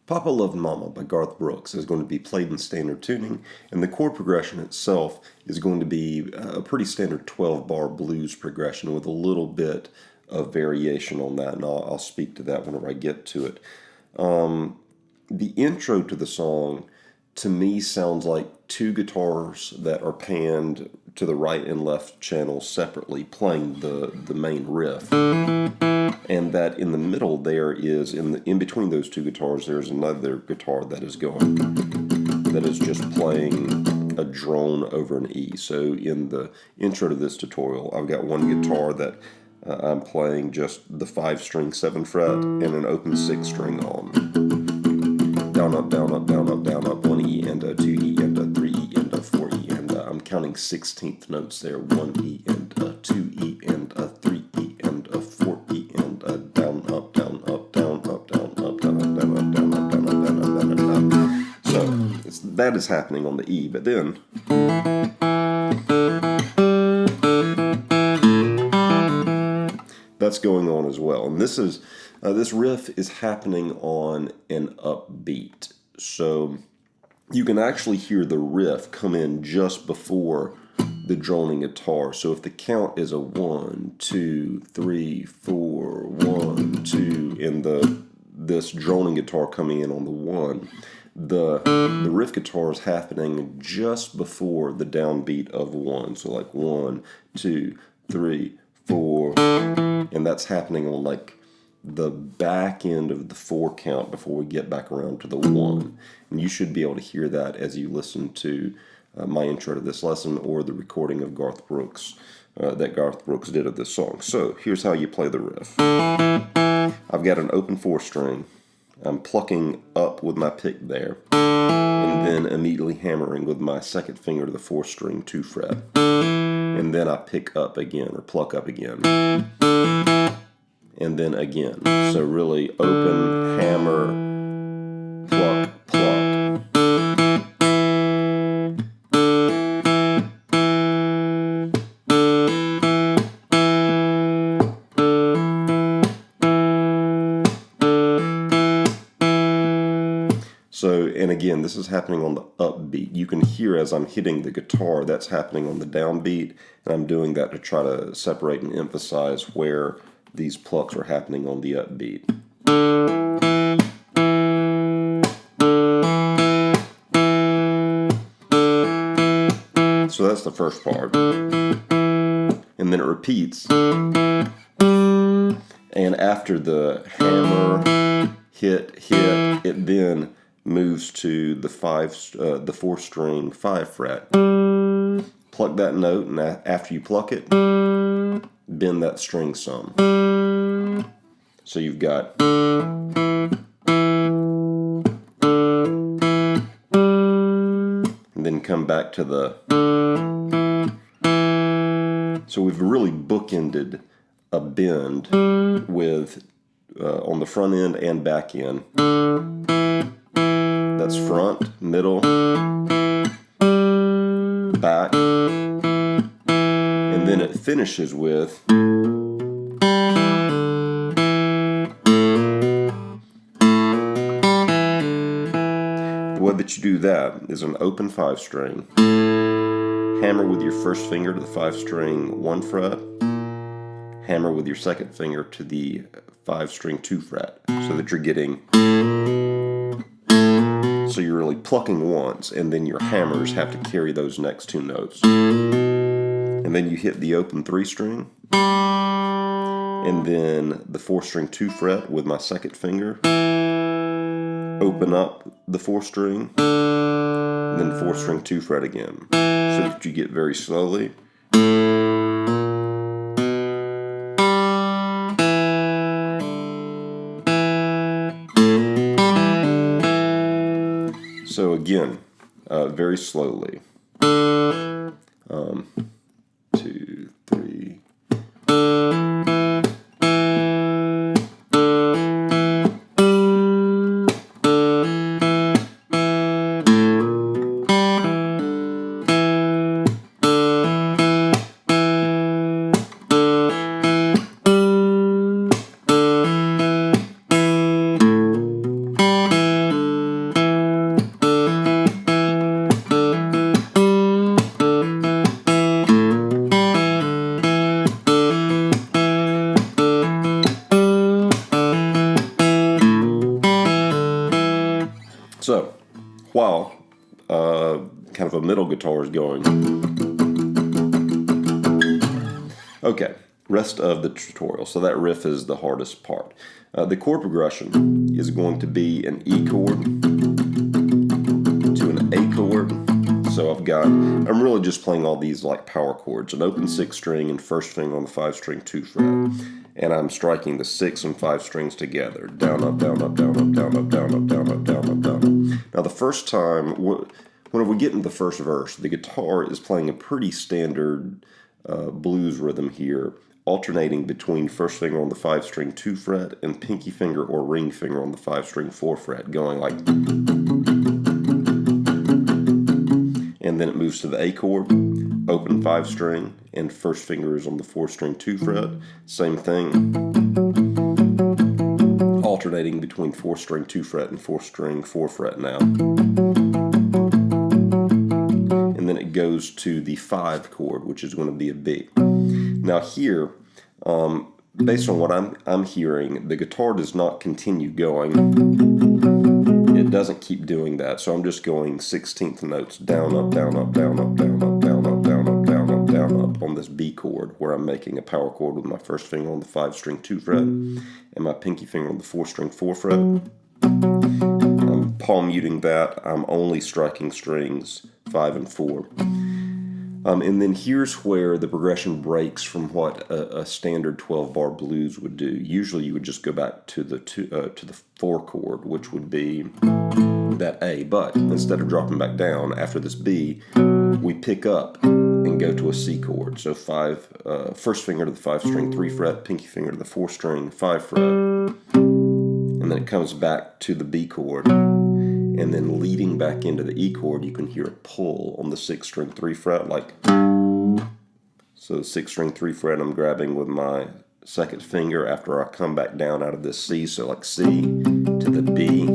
Papa Loved Mama by Garth Brooks is going to be played in standard tuning, and the chord progression itself is going to be a pretty standard 12-bar blues progression with a little bit of variation on that, and I'll speak to that whenever I get to it. The intro to the song, to me, sounds like two guitars that are panned to the right and left channels separately, playing the main riff. And that in the middle there is, in between those two guitars, there's another guitar that is just playing a drone over an E. So in the intro to this tutorial, I've got one guitar that I'm playing just the 5-string 7th fret and an open 6th string on. Down, up, down, up, down, up, down, up, 1 E and a 2 E and a 3 E and a 4 E. And I'm counting 16th notes there, 1 E and a 2 E and a 3 E and a 4 E and a down, up, down, up, down, up, down, up, down, up, down, up, down, up, down, up, down, up, down, up, down, up. So that is happening on the E, but then that's going on as well. And this riff is happening on an upbeat. So you can actually hear the riff come in just before the droning guitar. So if the count is a 1, 2, 3, 4, 1, 2, and this droning guitar coming in on the 1, the riff guitar is happening just before the downbeat of 1. So like 1, 2, 3, 4, and that's happening on like the back end of the 4 count before we get back around to the 1. And you should be able to hear that as you listen to my intro to this lesson or the recording of Garth Brooks that Garth Brooks did of this song. So here's how you play the riff. I've got an open 4-string. I'm plucking up with my pick there, and then immediately hammering with my 2nd finger to the 4-string 2 fret. And then I pick up again, or pluck up again. And then again. So really open, hammer, pluck, pluck. So, and again, this is happening on the upbeat. You can hear as I'm hitting the guitar, that's happening on the downbeat, and I'm doing that to try to separate and emphasize where these plucks are happening on the upbeat. So that's the first part. And then it repeats. And after the hammer, hit, it then moves to the 4-string 5 fret. Pluck that note, and after you pluck it, bend that string some. So you've got and then come back to the. So we've really bookended a bend with on the front end and back end. That's front, middle, back, and then it finishes with the way that you do that is an open 5-string, hammer with your 1st finger to the 5-string 1 fret, hammer with your 2nd finger to the 5-string 2 fret, so that you're getting. So you're really plucking once, and then your hammers have to carry those next 2 notes. And then you hit the open 3-string, and then the 4-string 2 fret with my 2nd finger, open up the 4-string, and then 4-string 2 fret again, so that you get very slowly. So again, very slowly. 2, 3. So, while kind of a middle guitar is going. Okay, rest of the tutorial. So that riff is the hardest part. The chord progression is going to be an E chord to an A chord. So I'm really just playing all these like power chords, an open 6 string and first finger on the 5 string 2 fret. And I'm striking the 6 and 5 strings together. Down, up, down, up, down, up, down, up, down, up, down, up, down, up, down, up. Now the first time, whenever we get into the first verse, the guitar is playing a pretty standard blues rhythm here, alternating between first finger on the 5 string 2 fret and pinky finger or ring finger on the 5 string 4 fret, going like. And then it moves to the A chord, open 5 string, and first finger is on the 4 string 2 fret. Same thing, alternating between 4 string 2 fret and 4 string 4 fret now. And then it goes to the 5 chord, which is going to be a B. Now here, based on what I'm hearing, the guitar does not continue going. It doesn't keep doing that, so I'm just going 16th notes, down, up, down, up, down, up, down, up, down, up, down, up, down, up, down, up on this B chord, where I'm making a power chord with my first finger on the 5 string 2 fret and my pinky finger on the 4 string 4 fret. I'm palm muting that. I'm only striking strings 5 and 4. And then here's where the progression breaks from what a standard 12-bar blues would do. Usually you would just go back to the 4 chord, which would be that A. But instead of dropping back down after this B, we pick up and go to a C chord. So first finger to the 5 string 3 fret, pinky finger to the 4 string 5 fret, and then it comes back to the B chord. And then leading back into the E chord, you can hear a pull on the 6 string 3 fret, like so. 6 string 3 fret, I'm grabbing with my second finger after I come back down out of this C. So like C to the B,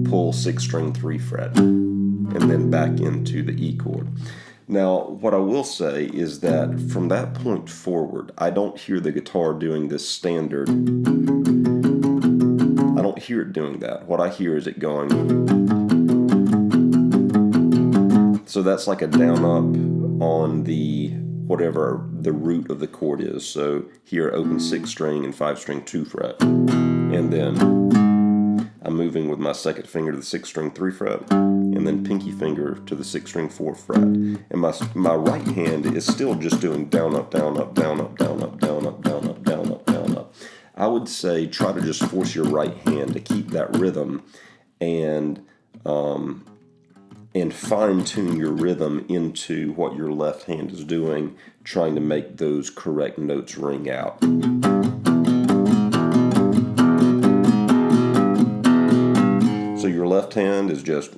pull 6 string 3 fret, and then back into the E chord. Now, what I will say is that from that point forward, I don't hear the guitar doing this standard. I don't hear it doing that. What I hear is it going. So that's like a down up on the whatever the root of the chord is. So here open 6 string and 5 string 2 fret. And then I'm moving with my second finger to the 6 string 3 fret, and then pinky finger to the 6 string 4 fret. And my right hand is still just doing down up, down up, down up, down up, down up, down up, down up, down up. I would say try to just force your right hand to keep that rhythm and fine-tune your rhythm into what your left hand is doing, trying to make those correct notes ring out. So your left hand is just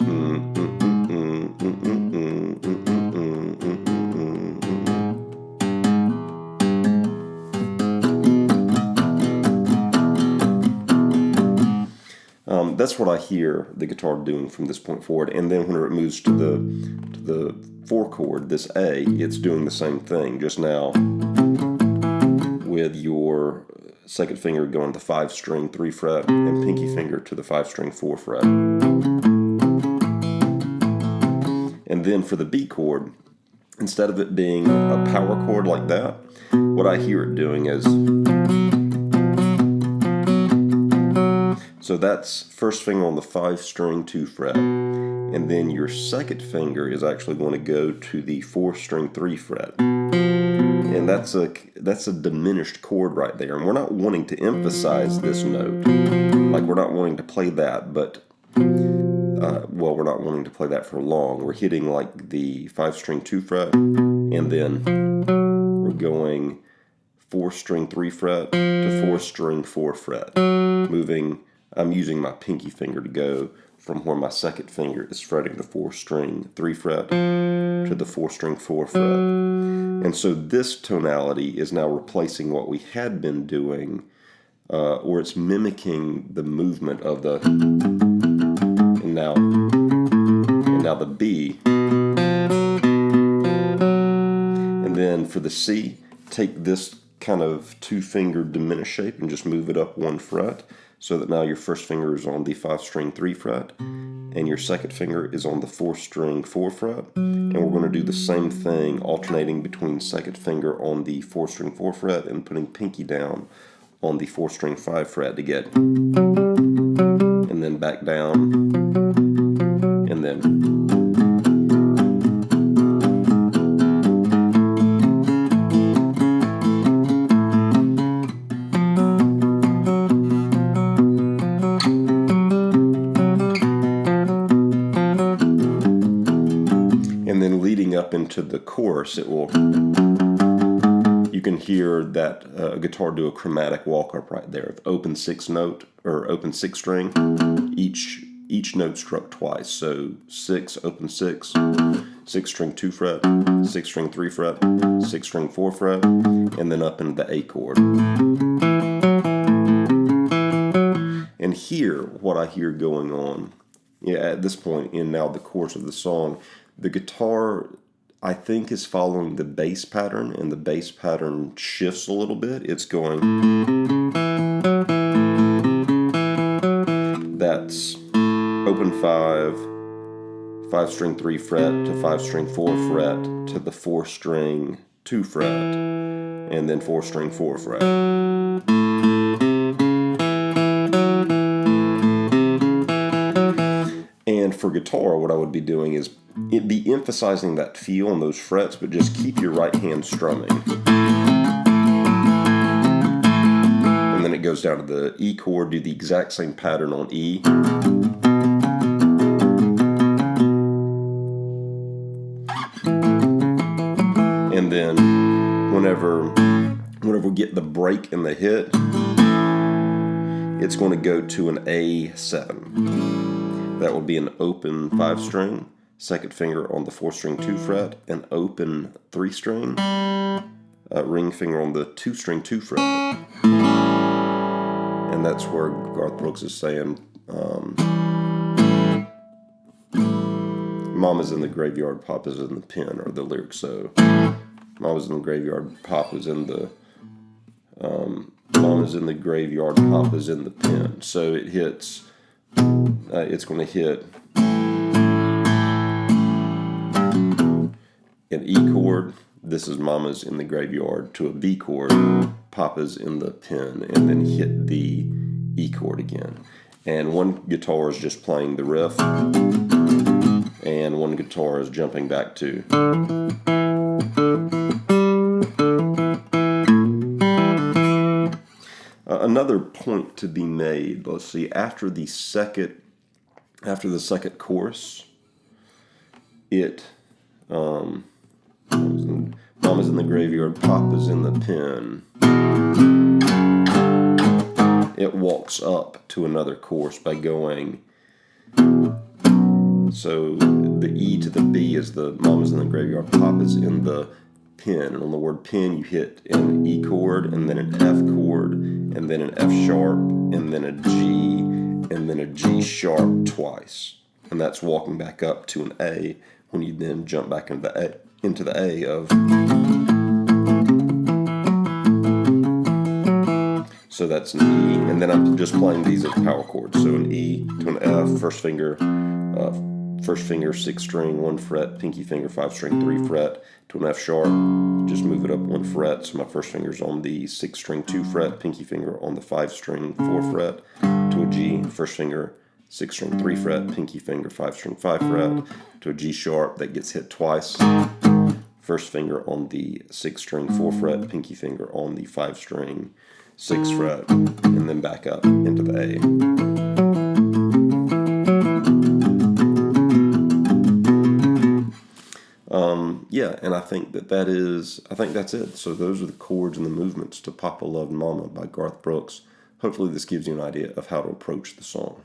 that's what I hear the guitar doing from this point forward. And then when it moves to the 4 chord, this A, it's doing the same thing, just now with your second finger going to the 5 string 3 fret and pinky finger to the 5 string 4 fret. And then for the B chord, instead of it being a power chord like that, what I hear it doing is, so that's first finger on the 5 string 2 fret, and then your second finger is actually going to go to the 4 string 3 fret. And that's a diminished chord right there. And we're not wanting to emphasize this note. Like we're not wanting to play that, but we're not wanting to play that for long. We're hitting like the 5 string 2 fret, and then we're going 4 string 3 fret to 4 string 4 fret. I'm using my pinky finger to go from where my second finger is fretting the 4 string 3 fret to the 4 string 4 fret. And so this tonality is now replacing what we had been doing, or it's mimicking the movement of the, and now the B. And then for the C, take this kind of 2-finger diminished shape and just move it up 1 fret. so that now your first finger is on the 5-string 3 fret, and your second finger is on the 4-string 4 fret, and we're going to do the same thing, alternating between second finger on the 4-string 4 fret and putting pinky down on the 4-string 5 fret to get, and then back down, and then. And then leading up into the chorus, you can hear that guitar do a chromatic walk up right there. Open 6 note or open 6 string, each note struck twice. So 6, open 6, 6 string 2 fret, 6 string 3 fret, 6 string 4 fret, and then up into the A chord. And here, what I hear going on, at this point in now the course of the song, the guitar, I think, is following the bass pattern, and the bass pattern shifts a little bit. It's going, that's open 5, 5-string 3 fret to 5-string 4 fret to the 4-string 2 fret, and then 4-string 4 fret. And for guitar, what I would be doing is be emphasizing that feel on those frets, but just keep your right hand strumming. And then it goes down to the E chord, do the exact same pattern on E. And then whenever we get the break in the hit, it's going to go to an A7. That will be an open 5-string, second finger on the 4-string 2 fret, an open 3-string, ring finger on the 2-string 2 fret. And that's where Garth Brooks is saying, Mama's in the graveyard, Papa's in the pen, are the lyrics. So Mama's in the graveyard, Papa's in the, Mama's in the graveyard, Papa's in the pen. So it hits, it's going to hit an E chord, this is Mama's in the graveyard, to a B chord, Papa's in the pen, and then hit the E chord again. And one guitar is just playing the riff, and one guitar is jumping back to. Another point to be made, let's see, after the second chorus, it Mama's in the graveyard, Papa's in the pen. It walks up to another chorus by going, so the E to the B is the Mama's in the graveyard, Papa's in the pen. And on the word pen, you hit an E chord, and then an F chord, and then an F sharp, and then a G, and then a G sharp twice. And that's walking back up to an A when you then jump back into the A of. So that's an E, and then I'm just playing these as power chords. So an E to an F, first finger 6 string 1 fret, pinky finger 5-string 3 fret to an F sharp. Just move it up 1 fret. So my first finger's on the 6-string 2 fret, pinky finger on the 5-string 4 fret to a G. First finger 6-string 3 fret, pinky finger 5-string 5 fret to a G sharp that gets hit twice. First finger on the 6-string 4 fret, pinky finger on the 5-string 6 fret, and then back up into the A. Yeah, and I think that's it. So those are the chords and the movements to Papa Loved Mama by Garth Brooks. Hopefully this gives you an idea of how to approach the song.